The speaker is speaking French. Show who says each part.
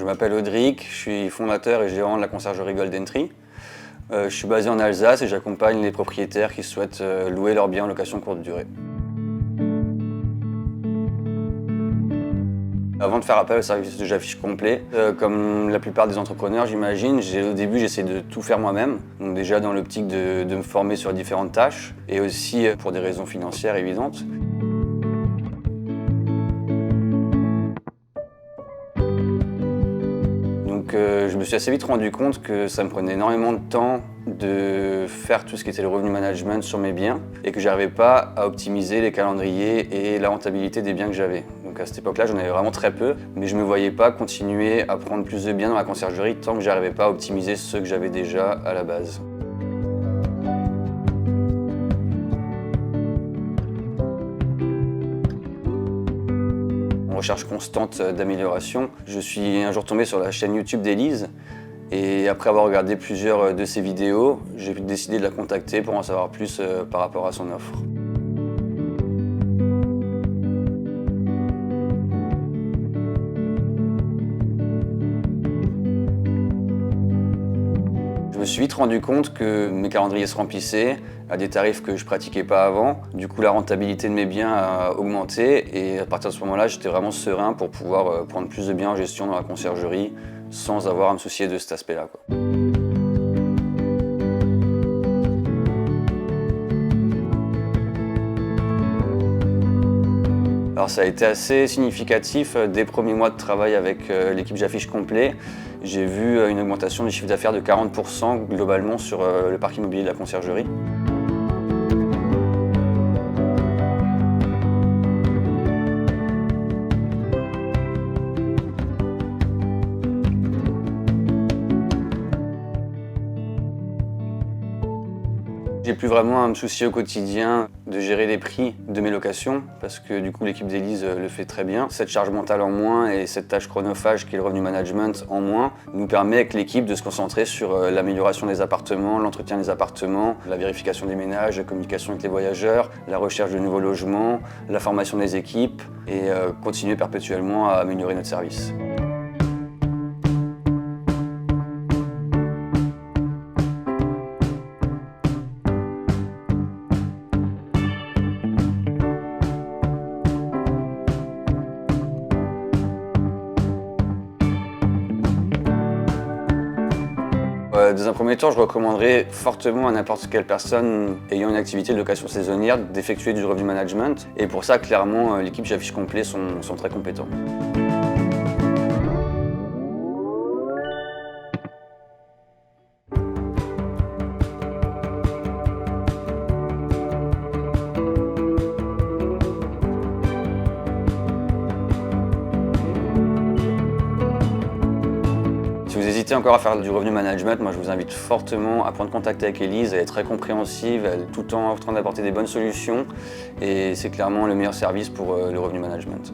Speaker 1: Je m'appelle Audric, je suis fondateur et gérant de la conciergerie Golden Tree. Je suis basé en Alsace et j'accompagne les propriétaires qui souhaitent louer leurs biens en location courte durée. Avant de faire appel au service de J'affiche complet, comme la plupart des entrepreneurs, j'imagine, au début j'essaie de tout faire moi-même. Donc déjà dans l'optique de me former sur différentes tâches et aussi pour des raisons financières évidentes. Donc je me suis assez vite rendu compte que ça me prenait énormément de temps de faire tout ce qui était le revenu management sur mes biens et que j'arrivais pas à optimiser les calendriers et la rentabilité des biens que j'avais. Donc à cette époque-là, j'en avais vraiment très peu, mais je me voyais pas continuer à prendre plus de biens dans la conciergerie tant que j'arrivais pas à optimiser ceux que j'avais déjà à la base. En recherche constante d'amélioration, je suis un jour tombé sur la chaîne YouTube d'Élise. Et après avoir regardé plusieurs de ses vidéos, j'ai décidé de la contacter pour en savoir plus par rapport à son offre. Je me suis vite rendu compte que mes calendriers se remplissaient à des tarifs que je pratiquais pas avant. Du coup, la rentabilité de mes biens a augmenté et à partir de ce moment-là, j'étais vraiment serein pour pouvoir prendre plus de biens en gestion dans la conciergerie sans avoir à me soucier de cet aspect-là. Alors ça a été assez significatif dès les premiers mois de travail avec l'équipe J'affiche complet. J'ai vu une augmentation du chiffre d'affaires de 40% globalement sur le parc immobilier de la conciergerie. J'ai plus vraiment à me soucier au quotidien de gérer les prix de mes locations parce que du coup l'équipe d'Élise le fait très bien. Cette charge mentale en moins et cette tâche chronophage qui est le revenu management en moins nous permet avec l'équipe de se concentrer sur l'amélioration des appartements, l'entretien des appartements, la vérification des ménages, la communication avec les voyageurs, la recherche de nouveaux logements, la formation des équipes et continuer perpétuellement à améliorer notre service. Dans un premier temps, je recommanderais fortement à n'importe quelle personne ayant une activité de location saisonnière d'effectuer du revenu management. Et pour ça, clairement, l'équipe J'affiche complet sont très compétents. Si vous hésitez encore à faire du revenu management, moi je vous invite fortement à prendre contact avec Élise. Elle est très compréhensive, elle est tout le temps en train d'apporter des bonnes solutions et c'est clairement le meilleur service pour le revenu management.